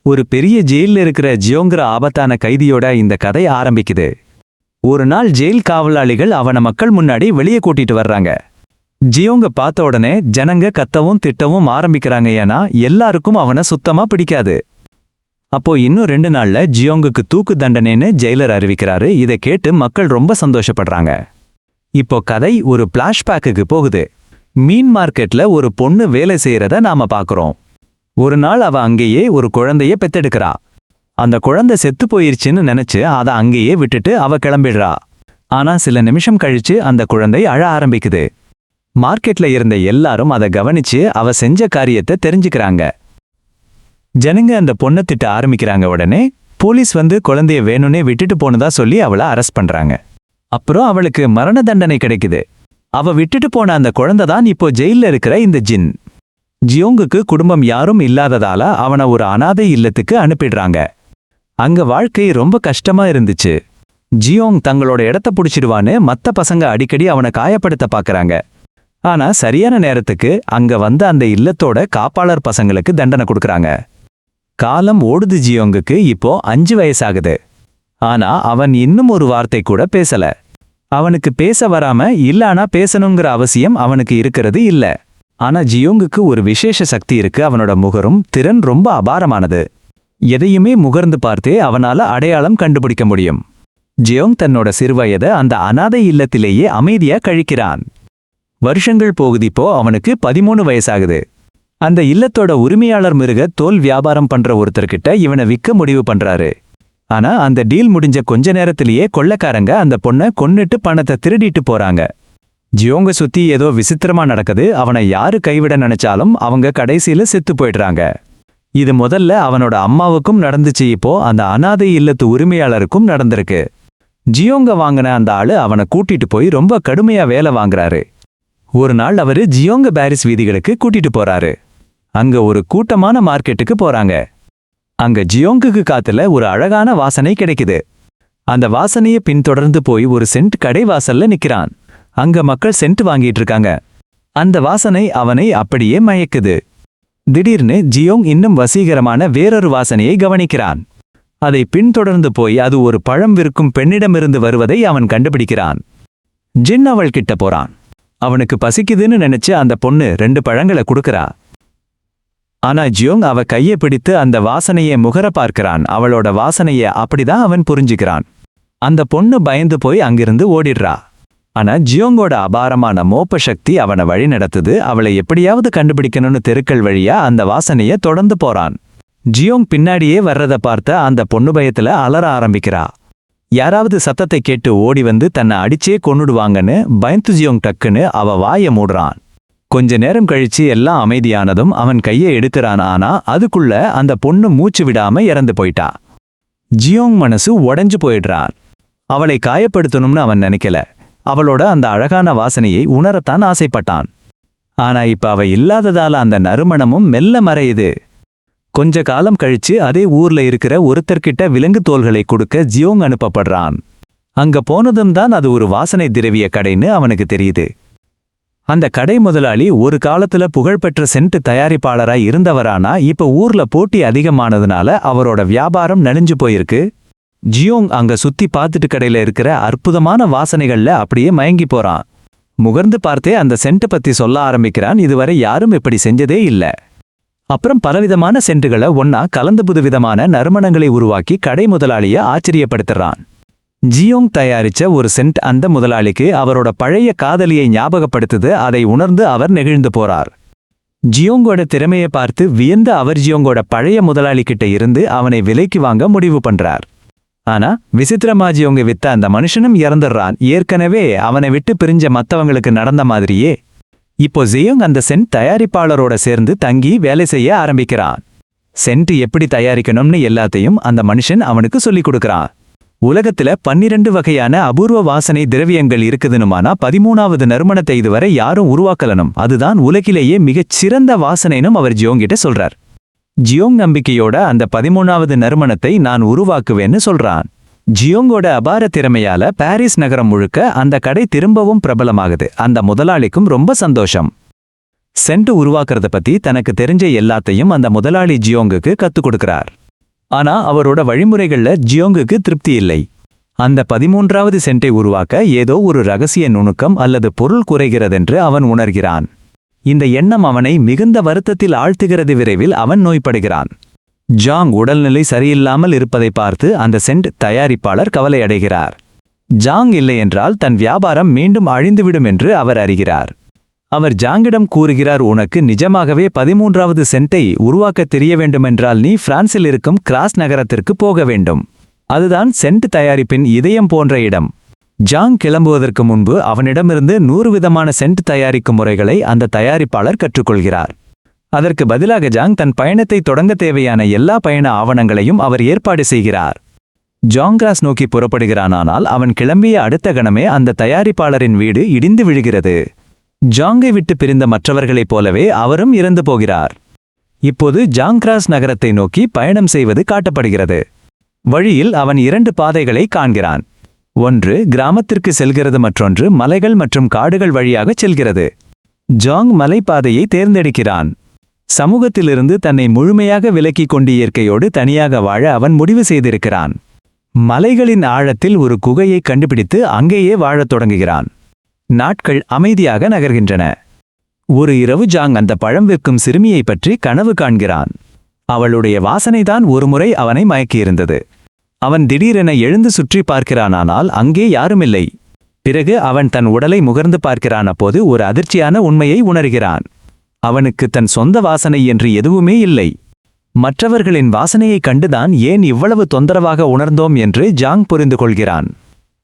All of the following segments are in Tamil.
ஒரு பெரிய ஜெயில்ல இருக்கிற ஜியோங்கிற ஆபத்தான கைதியோட இந்த கதை ஆரம்பிக்குது. ஒரு நாள் ஜெயில் காவலாளிகள் அவன மக்கள் முன்னாடி வெளியே கூட்டிட்டு வர்றாங்க. ஜியோங்க பார்த்த உடனே ஜனங்க கத்தவும் திட்டவும் ஆரம்பிக்கிறாங்க. ஏன்னா எல்லாருக்கும் அவனை சுத்தமா பிடிக்காது. அப்போ இன்னும் 2 நாள்ல ஜியோங்குக்கு தூக்கு தண்டனைன்னு ஜெயிலர் அறிவிக்கிறாரு. இதை கேட்டு மக்கள் ரொம்ப சந்தோஷப்படுறாங்க. இப்போ கதை ஒரு பிளாஷ்பேக்குக்கு போகுது. மீன் மார்க்கெட்ல ஒரு பொண்ணு வேலை செய்யறத நாம பாக்குறோம். ஒரு நாள் அவ அங்கேயே ஒரு குழந்தைய பெத்தெடுக்கிறா. அந்த குழந்தை செத்து போயிருச்சுன்னு நினைச்சு அதை அங்கேயே விட்டுட்டு அவ கிளம்பிடுறா. ஆனா சில நிமிஷம் கழிச்சு அந்த குழந்தை அழ ஆரம்பிக்குது. மார்க்கெட்ல இருந்த எல்லாரும் அதை கவனிச்சு அவ செஞ்ச காரியத்தை தெரிஞ்சுக்கிறாங்க. ஜனங்க அந்த பொண்ணை திட்ட ஆரம்பிக்கிறாங்க. உடனே போலீஸ் வந்து குழந்தைய வேணும்னே விட்டுட்டு போனதா சொல்லி அவளை அரெஸ்ட் பண்றாங்க. அப்புறம் அவளுக்கு மரண தண்டனை கிடைக்குது. அவ விட்டுட்டு போன அந்த குழந்தை தான் இப்போ ஜெயில்ல இருக்கிற இந்த ஜின். ஜியோங்குக்கு குடும்பம் யாரும் இல்லாததால அவனை ஒரு அனாதை இல்லத்துக்கு அனுப்பிடுறாங்க. அங்க வாழ்க்கை ரொம்ப கஷ்டமா இருந்துச்சு. ஜியோங் தங்களோட இடத்த புடிச்சிடுவான்னு மத்த பசங்க அடிக்கடி அவனை காயப்படுத்த பாக்குறாங்க. ஆனா சரியான நேரத்துக்கு அங்க வந்த அந்த இல்லத்தோட காப்பாளர் பசங்களுக்கு தண்டனை கொடுக்கறாங்க. காலம் ஓடுது. ஜியோங்குக்கு இப்போ 5 வயசாகுது. ஆனா அவன் இன்னும் ஒரு வார்த்தை கூட பேசல. அவனுக்கு பேச வராம இல்லனா பேசணுங்கிற அவசியம் அவனுக்கு இருக்கிறது இல்ல. ஆனா ஜியோங்குக்கு ஒரு விசேஷ சக்தி இருக்கு. அவனோட முகரும் திறன் ரொம்ப அபாரமானது. எதையுமே முகர்ந்து பார்த்தே அவனால அடையாளம் கண்டுபிடிக்க முடியும். ஜியோங் தன்னோட சிறுவயதை அந்த அனாதை இல்லத்திலேயே அமைதியா கழிக்கிறான். வருஷங்கள் போகுதிப்போ அவனுக்கு 13 வயசாகுது. அந்த இல்லத்தோட உரிமையாளர் மிருக தோல் வியாபாரம் பண்ற ஒருத்தர்கிட்ட இவனை விற்க முடிவு பண்றாரு. ஆனா அந்த டீல் முடிஞ்ச கொஞ்ச நேரத்திலேயே கொள்ளைக்காரங்க அந்த பொண்ணை கொன்னுட்டு பணத்தை திருடிட்டு போறாங்க. ஜியோங்க சுத்தி ஏதோ விசித்திரமா நடக்குது. அவனை யாரு கைவிட நினைச்சாலும் அவங்க கடைசியில செத்து போயிடுறாங்க. இது முதல்ல அவனோட அம்மாவுக்கும் நடந்துச்சு. இப்போ அந்த அனாதை இல்லத்து உரிமையாளருக்கும் நடந்திருக்கு. ஜியோங்க வாங்கின அந்த ஆளு அவனை கூட்டிட்டு போய் ரொம்ப கடுமையா வேலை வாங்குறாரு. ஒரு நாள் அவரு ஜியோங்க பாரிஸ் வீதிகளுக்கு கூட்டிட்டு போறாரு. அங்க ஒரு கூட்டமான மார்க்கெட்டுக்கு போறாங்க. அங்க ஜியோங்குக்கு காத்துல ஒரு அழகான வாசனை கிடைக்குது. அந்த வாசனைய பின்தொடர்ந்து போய் ஒரு சென்ட் கடை வாசல்ல நிக்கிறான். அங்க மக்கள் சென்ட் வாங்கிட்டு இருக்காங்க. அந்த வாசனை அவனை அப்படியே மயக்குது. திடீர்னு ஜியோங் இன்னும் வசீகரமான வேறொரு வாசனையை கவனிக்கிறான். அதை பின்தொடர்ந்து போய் அது ஒரு பழம் விற்கும் பெண்ணிடமிருந்து வருவதை அவன் கண்டுபிடிக்கிறான். ஜின் அவள் கிட்ட போறான். அவனுக்கு பசிக்குதுன்னு நினைச்சு அந்த பொண்ணு 2 பழங்களை கொடுக்கறா. ஆனா ஜியோங் அவ கையை பிடித்து அந்த வாசனையை முகர பார்க்கிறான். அவளோட வாசனைய அப்படிதான் அவன் புரிஞ்சுக்கிறான். அந்த பொண்ணு பயந்து போய் அங்கிருந்து ஓடிடுறா. ஆனா ஜியோங்கோட அபாரமான மோப்ப சக்தி அவனை வழி நடத்துது. அவளை எப்படியாவது கண்டுபிடிக்கணும்னு தெருக்கள் வழியா அந்த வாசனைய தொடர்ந்து போறான். ஜியோங் பின்னாடியே வர்றத பார்த்த அந்த பொண்ணு பயத்துல அலற ஆரம்பிக்கிறா. யாராவது சத்தத்தை கேட்டு ஓடி வந்து தன்னை அடிச்சே கொன்னுடுவாங்கன்னு பயந்து ஜியோங் டக்குன்னு அவ வாய மூடுறான். கொஞ்ச நேரம் கழிச்சு எல்லாம் அமைதியானதும் அவன் கையை எடுக்கிறான். ஆனா அதுக்குள்ள அந்த பொண்ணு மூச்சு விடாம இறந்து போயிட்டா. ஜியோங் மனசு உடைஞ்சு போயிடுறான். அவளை காயப்படுத்தணும்னு அவன் நினைக்கல. அவளோட அந்த அழகான வாசனையை உணரத்தான் ஆசைப்பட்டான். ஆனா இப்ப அவ இல்லாததால அந்த நறுமணமும் மெல்ல மறையுது. கொஞ்ச காலம் கழிச்சு அதே ஊர்ல இருக்கிற ஒருத்தர்கிட்ட விலங்கு தோல்களை கொடுக்க ஜியோங் அனுப்பப்படுறான். அங்க போனதும் தான் அது ஒரு வாசனை திரவிய கடைன்னு அவனுக்கு தெரியுது. அந்த கடை முதலாளி ஒரு காலத்துல புகழ்பெற்ற சென்ட் தயாரிப்பாளராய் இருந்தவரானா இப்ப ஊர்ல போட்டி அதிகமானதுனால அவரோட வியாபாரம் நலிஞ்சு போயிருக்கு. ஜியோங் அங்க சுத்தி பார்த்துட்டு கடையில இருக்கிற அற்புதமான வாசனைகள்ல அப்படியே மயங்கி போறான். முகர்ந்து பார்த்தே அந்த சென்ட் பத்தி சொல்ல ஆரம்பிக்கிறான். இதுவரை யாரும் இப்படி செஞ்சதே இல்ல. அப்புறம் பலவிதமான சென்ட்டுகளை ஒன்னா கலந்து புதுவிதமான நறுமணங்களை உருவாக்கி கடை முதலாளிய ஆச்சரியப்படுத்துறான். ஜியோங் தயாரிச்ச ஒரு சென்ட் அந்த முதலாளிக்கு அவரோட பழைய காதலியை ஞாபகப்படுத்துது. அதை உணர்ந்து அவர் நெகிழ்ந்து போறார். ஜியோங்கோட திறமையை பார்த்து வியந்த அவர் ஜியோங்கோட பழைய முதலாளி கிட்ட இருந்து அவனை விலைக்கு வாங்க முடிவு பண்றார். ஆனா விசித்திரமா ஜியோங்க வித்த அந்த மனுஷனும் இறந்துடுறான். ஏற்கனவே அவனை விட்டு பிரிஞ்ச மத்தவங்களுக்கு நடந்த மாதிரியே இப்போ ஜியோங் அந்த சென்ட் தயாரிப்பாளரோட சேர்ந்து தங்கி வேலை செய்ய ஆரம்பிக்கிறான். சென்ட் எப்படி தயாரிக்கணும்னு எல்லாத்தையும் அந்த மனுஷன் அவனுக்கு சொல்லிக் கொடுக்கறான். உலகத்துல 12 வகையான அபூர்வ வாசனை திரவியங்கள் இருக்குதுனுமானா 13வது நறுமணத்தை இதுவரை யாரும் உருவாக்கலனும். அதுதான் உலகிலேயே மிகச் சிறந்த வாசனைனும் அவர் ஜியோங்கிட்ட சொல்றார். ஜியோங் நம்பிக்கையோட அந்த 13வது நறுமணத்தை நான் உருவாக்குவேன்னு சொல்றான். ஜியோங்கோட அபார திறமையால பாரிஸ் நகரம் முழுக்க அந்த கடை திரும்பவும் பிரபலமாகுது. அந்த முதலாளிக்கும் ரொம்ப சந்தோஷம். சென்ட் உருவாக்குறத பத்தி தனக்கு தெரிஞ்ச எல்லாத்தையும் அந்த முதலாளி ஜியோங்குக்கு கத்துக் கொடுக்கிறார். ஆனா அவரோட வழிமுறைகள்ல ஜியோங்குக்கு திருப்தி இல்லை. அந்த 13வது சென்ட்டை உருவாக்க ஏதோ ஒரு ரகசிய நுணுக்கம் அல்லது பொருள் குறைகிறதென்று அவன் உணர்கிறான். இந்த எண்ணம் அவனை மிகுந்த வருத்தத்தில் ஆழ்த்துகிறது. விரைவில் அவன் நோய்படுகிறான். ஜாங் உடல்நிலை சரியில்லாமல் இருப்பதை பார்த்து அந்த சென்ட் தயாரிப்பாளர் கவலையடைகிறார். ஜாங் இல்லையென்றால் தன் வியாபாரம் மீண்டும் அழிந்துவிடும் என்று அவர் அறிகிறார். அவர் ஜாங்கிடம் கூறுகிறார், உனக்கு நிஜமாகவே 13வது சென்ட்டை உருவாக்க தெரிய வேண்டுமென்றால் நீ பிரான்சில் இருக்கும் கிராஸ் நகரத்திற்கு போக வேண்டும். அதுதான் சென்ட் தயாரிப்பின் இதயம் போன்ற இடம். ஜாங் கிளம்புவதற்கு முன்பு அவனிடமிருந்து 100 விதமான சென்ட் தயாரிக்கும் முறைகளை அந்த தயாரிப்பாளர் கற்றுக்கொள்கிறார். அதற்கு பதிலாக ஜாங் தன் பயணத்தை தொடங்க தேவையான எல்லா பயண ஆவணங்களையும் அவர் ஏற்பாடு செய்கிறார். ஜாங் கிராஸ் நோக்கி புறப்படுகிறான். ஆனால் அவன் கிளம்பிய அடுத்த கணமே அந்த தயாரிப்பாளரின் வீடு இடிந்து விழுகிறது. ஜாங்கை விட்டு பிரிந்த மற்றவர்களைப் போலவே அவரும் இறந்து போகிறார். இப்போது ஜாங் கிராஸ் நகரத்தை நோக்கி பயணம் செய்வது காட்டப்படுகிறது. வழியில் அவன் 2 பாதைகளை காண்கிறான். ஒன்று கிராமத்திற்கு செல்கிறது, மற்றொன்று மலைகள் மற்றும் காடுகள் வழியாகச் செல்கிறது. ஜாங் மலைப்பாதையை தேர்ந்தெடுக்கிறான். சமூகத்திலிருந்து தன்னை முழுமையாக விலக்கிக் கொண்டு இயற்கையோடு தனியாக வாழ அவன் முடிவு செய்திருக்கிறான். மலைகளின் ஆழத்தில் ஒரு குகையை கண்டுபிடித்து அங்கேயே வாழத் தொடங்குகிறான். நாட்கள் அமைதியாக நகர்கின்றன. ஒரு இரவு ஜாங் அந்த பழம் விற்கும் சிறுமியை பற்றி கனவு காண்கிறான். அவளுடைய வாசனைதான் ஒருமுறை அவனை மயக்கியிருந்தது. அவன் திடீரென எழுந்து சுற்றி பார்க்கிறான். ஆனால் அங்கே யாருமில்லை. பிறகு அவன் தன் உடலை முகர்ந்து பார்க்கிறான். அப்போது ஒரு அதிர்ச்சியான உண்மையை உணர்கிறான். அவனுக்கு தன் சொந்த வாசனை என்று எதுவுமே இல்லை. மற்றவர்களின் வாசனையைக் கண்டுதான் ஏன் இவ்வளவு தொந்தரவாக உணர்ந்தோம் என்று ஜாங் புரிந்து கொள்கிறான்.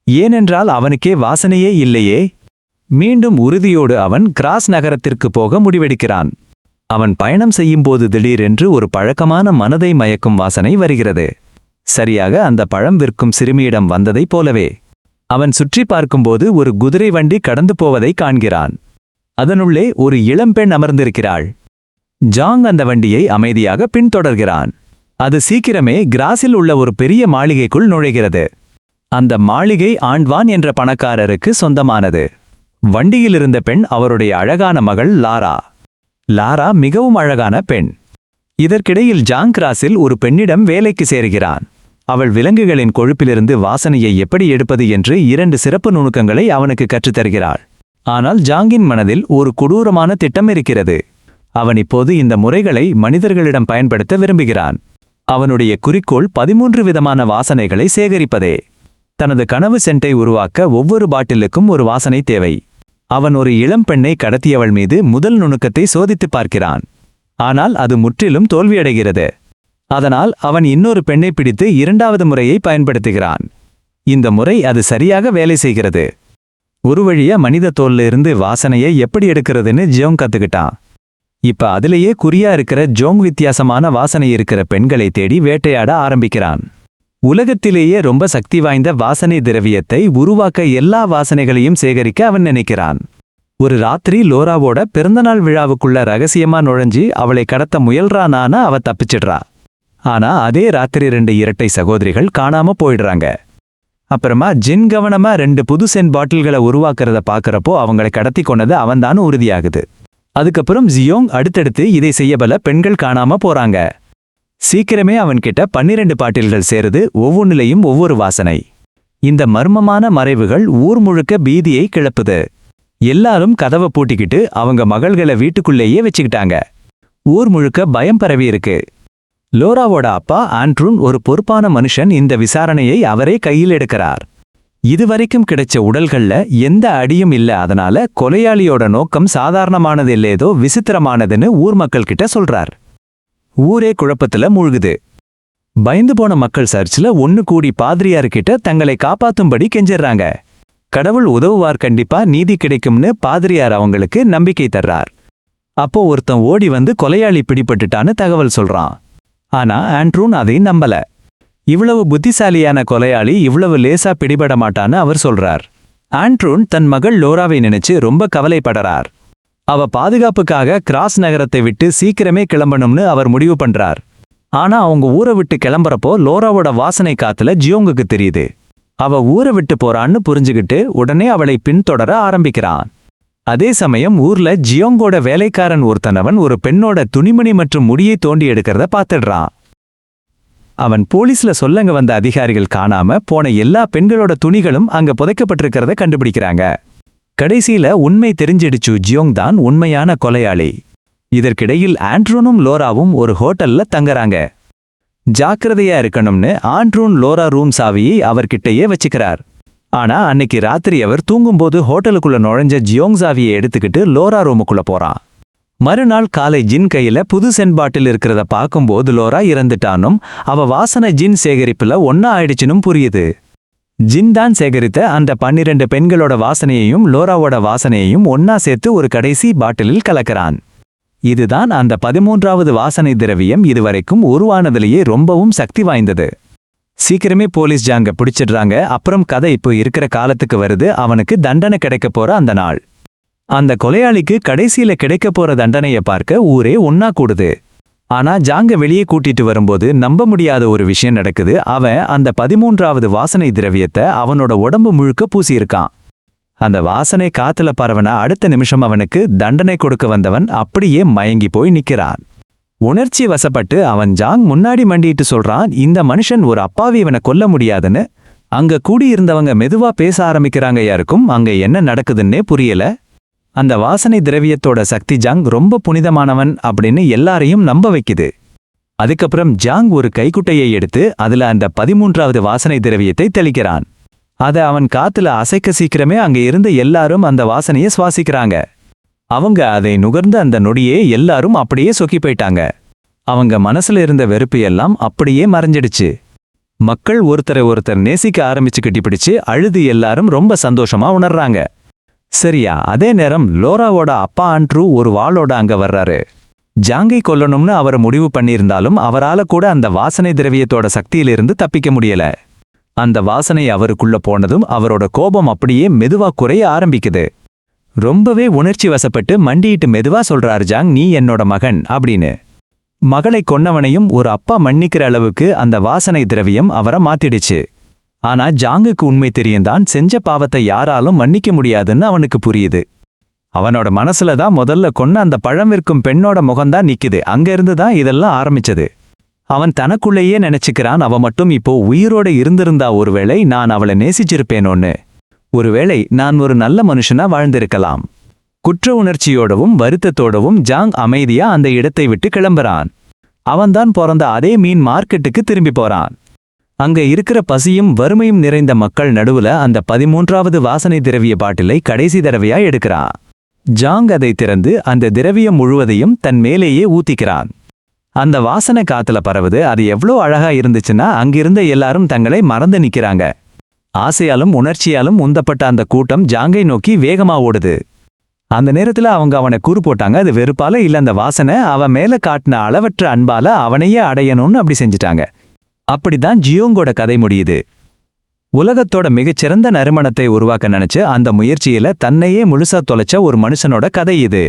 ஏனென்றால் அவனுக்கே வாசனையே இல்லையே. மீண்டும் உறுதியோடு அவன் கிராஸ் நகரத்திற்கு போக முடிவெடுக்கிறான். அவன் பயணம் செய்யும்போது திடீரென்று ஒரு பழக்கமான மனதை மயக்கும் வாசனை வருகிறது. சரியாக அந்த பழம் விற்கும் சிறுமியிடம் வந்ததைப் போலவே. அவன் சுற்றி பார்க்கும்போது ஒரு குதிரை வண்டி கடந்து போவதை காண்கிறான். அதனுள்ளே ஒரு இளம்பெண் அமர்ந்திருக்கிறாள். ஜாங் அந்த வண்டியை அமைதியாக பின்தொடர்கிறான். அது சீக்கிரமே கிராஸில் உள்ள ஒரு பெரிய மாளிகைக்குள் நுழைகிறது. அந்த மாளிகை ஆண்ட்வான் என்ற பணக்காரருக்கு சொந்தமானது. வண்டியிலிருந்த பெண் அவருடைய அழகான மகள் லாரா. லாரா மிகவும் அழகான பெண். இதற்கிடையில் ஜாங் கிராஸில் ஒரு பெண்ணிடம் வேலைக்கு சேருகிறான். அவள் விலங்குகளின் கொழுப்பிலிருந்து வாசனையை எப்படி எடுப்பது என்று 2 சிறப்பு நுணுக்கங்களை அவனுக்கு கற்றுத்தருகிறாள். ஆனால் ஜாங்கின் மனதில் ஒரு கொடூரமான திட்டம் இருக்கிறது. அவன் இப்போது இந்த முறைகளை மனிதர்களிடம் பயன்படுத்த விரும்புகிறான். அவனுடைய குறிக்கோள் 13 விதமான வாசனைகளை சேகரிப்பதே. தனது கனவு சென்ட்டை உருவாக்க ஒவ்வொரு பாட்டிலுக்கும் ஒரு வாசனை தேவை. அவன் ஒரு இளம் பெண்ணை கடத்தியவள் மீது முதல் நுணுக்கத்தை சோதித்துப் பார்க்கிறான். ஆனால் அது முற்றிலும் தோல்வியடைகிறது. அதனால் அவன் இன்னொரு பெண்ணை பிடித்து 2வது முறையை பயன்படுத்துகிறான். இந்த முறை அது சரியாக வேலை செய்கிறது. ஒரு வழியா மனித தோல்ல இருந்து வாசனையை எப்படி எடுக்கிறதுன்னு ஜோங் கத்துக்கிட்டான். இப்ப அதிலேயே குறியா இருக்கிற ஜோங் வித்தியாசமான வாசனை இருக்கிற பெண்களை தேடி வேட்டையாட ஆரம்பிக்கிறான். உலகத்திலேயே ரொம்ப சக்தி வாய்ந்த வாசனை திரவியத்தை உருவாக்க எல்லா வாசனைகளையும் சேகரிக்க அவன் நினைக்கிறான். ஒரு ராத்திரி லோராவோட பிறந்தநாள் விழாவுக்குள்ள ரகசியமா நுழைஞ்சி அவளை கடத்த முயல்றானானா அவ தப்பிச்சிடுறா. ஆனா அதே ராத்திரி 2 இரட்டை சகோதரிகள் காணாம போயிடுறாங்க. அப்புறமா ஜின் கவனமா 2 புது சென்ட் பாட்டில்களை உருவாக்குறத பாக்குறப்போ அவங்களை கடத்தி கொண்டது அவன்தான் உறுதியாகுது. அதுக்கப்புறம் ஜியோங் அடுத்தடுத்து இதை செய்ய பல பெண்கள் காணாம போறாங்க. சீக்கிரமே அவன்கிட்ட 12 பாட்டில்கள் சேருது, ஒவ்வொன்றிலையும் ஒவ்வொரு வாசனை. இந்த மர்மமான மறைவுகள் ஊர் முழுக்க பீதியை கிளப்புது. எல்லாரும் கதவை பூட்டிக்கிட்டு அவங்க மகள்களை வீட்டுக்குள்ளேயே வச்சுக்கிட்டாங்க. ஊர் முழுக்க பயம் பரவி இருக்கு. லோராவோட அப்பா ஆண்ட்ரூன் ஒரு பொறுப்பான மனுஷன். இந்த விசாரணையை அவரே கையில் எடுக்கிறார். இதுவரைக்கும் கிடைச்ச உடல்கள்ல எந்த அடியும் இல்ல. அதனால கொலையாளியோட நோக்கம் சாதாரணமானது இல்ல, ஏதோ விசித்திரமானதுன்னு ஊர் மக்கள் கிட்ட சொல்றார். ஊரே குழப்பத்துல மூழ்குது. பயந்து போன மக்கள் சர்ச்சில் ஒன்னு கூடி பாதிரியார்கிட்ட தங்களை காப்பாத்தும்படி கெஞ்சிடுறாங்க. கடவுள் உதவுவார், கண்டிப்பா நீதி கிடைக்கும்னு பாதிரியார் அவங்களுக்கு நம்பிக்கை தர்றார். அப்போ ஒருத்தன் ஓடி வந்து கொலையாளி பிடிபட்டுட்டான்னு தகவல் சொல்றான். ஆனா ஆண்ட்ரூன் அதை நம்பல. இவ்வளவு புத்திசாலியான கொலையாளி இவ்வளவு லேசா பிடிபட மாட்டான்னு அவர் சொல்றார். ஆண்ட்ரூன் தன் மகள் லோராவை நினைச்சு ரொம்ப கவலைப்படுறார். அவ பாதுகாப்புக்காக கிராஸ் நகரத்தை விட்டு சீக்கிரமே கிளம்பணும்னு அவர் முடிவு பண்றார். ஆனா அவங்க ஊரை விட்டு கிளம்புறப்போ லோராவோட வாசனை காத்துல ஜியோங்குக்கு தெரியுது. அவ ஊரை விட்டு போறான்னு புரிஞ்சுகிட்டு உடனே அவளை பின்தொடர ஆரம்பிக்கிறான். அதே சமயம் ஊர்ல ஜியோங்கோட வேலைக்காரன் ஒருத்தனவன் ஒரு பெண்ணோட துணிமணி மற்றும் முடியை தோண்டி எடுக்கிறத பார்த்துடுறான். அவன் போலீஸ்ல சொல்லங்க வந்த அதிகாரிகள் காணாம போன எல்லா பெண்களோட துணிகளும் அங்க புதைக்கப்பட்டிருக்கிறத கண்டுபிடிக்கிறாங்க. கடைசியில உண்மை தெரிஞ்சிடுச்சு, ஜியோங் தான் உண்மையான கொலையாளி. இதற்கிடையில் ஆண்ட்ரூனும் லோராவும் ஒரு ஹோட்டல்ல தங்கறாங்க. ஜாக்கிரதையா இருக்கணும்னு ஆண்ட்ரூன் லோரா ரூம் சாவியை அவர்கிட்டயே வச்சுக்கிறார். ஆனா அன்னைக்கு ராத்திரி அவர் தூங்கும்போது ஹோட்டலுக்குள்ள நுழைஞ்ச ஜியோங் சாவியை எடுத்துக்கிட்டு லோரா ரூமுக்குள்ள போறான். மறுநாள் காலை ஜின் கையில புது சென் பாட்டில் இருக்கிறத பார்க்கும்போது லோரா இறந்துட்டானும் அவ வாசனை ஜின் சேகரிப்புல ஒன்னா ஆயிடுச்சுனும் புரியுது. ஜின் தான் சேகரித்த அந்த 12 பெண்களோட வாசனையையும் லோராவோட வாசனையையும் ஒன்னா சேர்த்து ஒரு கடைசி பாட்டிலில் கலக்கிறான். இதுதான் அந்த 13வது வாசனை திரவியம் இதுவரைக்கும் உருவானதிலேயே ரொம்பவும் சக்தி வாய்ந்தது. சீக்கிரமே போலீஸ் ஜாங்க பிடிச்சிடுறாங்க. அப்புறம் கதை இப்போ இருக்கிற காலத்துக்கு வருது. அவனுக்கு தண்டனை கிடைக்க போற அந்த நாள். அந்த கொலையாளிக்கு கடைசியில கிடைக்க போற தண்டனையை பார்க்க ஊரே ஒன்னா கூடுது. ஆனா ஜாங்க வெளியே கூட்டிட்டு வரும்போது நம்ப முடியாத ஒரு விஷயம் நடக்குது. அவன் அந்த 13வது வாசனை திரவியத்தை அவனோட உடம்பு முழுக்க பூசியிருக்கான். அந்த வாசனை காத்துல பரவன அடுத்த நிமிஷம் அவனுக்கு தண்டனை கொடுக்க வந்தவன் அப்படியே மயங்கி போய் நிக்கிறான். உணர்ச்சி வசப்பட்டு அவன் ஜாங் முன்னாடி மண்டிட்டு சொல்றான், இந்த மனுஷன் ஒரு அப்பாவி இவனை கொல்ல முடியாதுன்னு. அங்க கூடியிருந்தவங்க மெதுவா பேச ஆரம்பிக்கிறாங்க. யாருக்கும் அங்க என்ன நடக்குதுன்னே புரியல. அந்த வாசனை திரவியத்தோட சக்தி ஜாங் ரொம்ப புனிதமானவன் அப்படின்னு எல்லாரையும் நம்ப வைக்குது. அதுக்கப்புறம் ஜாங் ஒரு கைக்குட்டையை எடுத்து அதுல அந்த 13வது வாசனை திரவியத்தை தெளிக்கிறான். அத அவன் காத்துல அசைக்க சீக்கிரமே அங்க இருந்த எல்லாரும் அந்த வாசனையை சுவாசிக்கிறாங்க. அவங்க அதை நுகர்ந்த அந்த நொடியே எல்லாரும் அப்படியே சொக்கி போயிட்டாங்க. அவங்க மனசுல இருந்த வெறுப்பு எல்லாம் அப்படியே மறைஞ்சிடுச்சு. மக்கள் ஒருத்தரை ஒருத்தர் நேசிக்க ஆரம்பிச்சு கட்டிப்பிடிச்சு அழுது எல்லாரும் ரொம்ப சந்தோஷமா உணர்றாங்க. சரியா அதே நேரம் லோராவோட அப்பா ஆண்ட்ரூ ஒரு வாளோட அங்க வர்றாரு. ஜாங்கை கொல்லணும்னு அவர் முடிவு பண்ணியிருந்தாலும் அவரால கூட அந்த வாசனை திரவியத்தோட சக்தியிலிருந்து தப்பிக்க முடியல. அந்த வாசனை அவருக்குள்ள போனதும் அவரோட கோபம் அப்படியே மெதுவா குறைய ஆரம்பிக்குது. ரொம்பவே உணர்ச்சி வசப்பட்டு மண்டியிட்டு மெதுவா சொல்றார் ஜாங், நீ என்னோட மகன் அப்படின்னு. மகளை கொன்னவனையும் ஒரு அப்பா மன்னிக்கிற அளவுக்கு அந்த வாசனை திரவியம் அவரை மாத்திடுச்சு. ஆனா ஜாங்குக்கு உண்மை தெரியும்தான், செஞ்ச பாவத்தை யாராலும் மன்னிக்க முடியாதுன்னு அவனுக்கு புரியுது. அவனோட மனசுல தான் முதல்ல கொன்ன அந்த பழம் விற்கும் பெண்ணோட முகம்தான் நிக்குது. அங்க இருந்துதான் இதெல்லாம் ஆரம்பிச்சது. அவன் தனக்குள்ளேயே நினைச்சுக்கிறான், அவ மட்டும் இப்போ உயிரோட இருந்திருந்தா ஒருவேளை நான் அவளை நேசிச்சிருப்பேனோன்னு. ஒருவேளை நான் ஒரு நல்ல மனுஷனா வாழ்ந்திருக்கலாம். குற்ற உணர்ச்சியோடவும் வருத்தத்தோடவும் ஜாங் அமைதியா அந்த இடத்தை விட்டு கிளம்புறான். அவன்தான் பிறந்த அதே மீன் மார்க்கெட்டுக்கு திரும்பி போறான். அங்க இருக்கிற பசியும் வறுமையும் நிறைந்த மக்கள் நடுவுல அந்த 13வது வாசனை திரவிய பாட்டிலை கடைசி தடவையா எடுக்கிறான். ஜாங் அதை திறந்து அந்த திரவியம் முழுவதையும் தன் மேலேயே ஊத்திக்கிறான். அந்த வாசனை காத்துல பரவுது. அது எவ்வளோ அழகா இருந்துச்சுன்னா அங்கிருந்த எல்லாரும் தங்களை மறந்து நிக்கிறாங்க. ஆசையாலும் உணர்ச்சியாலும் உந்தப்பட்ட அந்த கூட்டம் ஜாங்கை நோக்கி வேகமா ஓடுது. அந்த நேரத்துல அவங்க அவனை கூறு போட்டாங்க. அது வெறுப்பால இல்ல, அந்த வாசனை அவன் மேல காட்டின அளவற்ற அன்பால அவனையே அடையணும்னு அப்படி செஞ்சுட்டாங்க. அப்படிதான் ஜியோங்கோட கதை முடியுது. உலகத்தோட மிகச்சிறந்த நறுமணத்தை உருவாக்க நினைச்சு அந்த முயற்சியில தன்னையே முழுசா தொலைச்ச ஒரு மனுஷனோட கதை இது.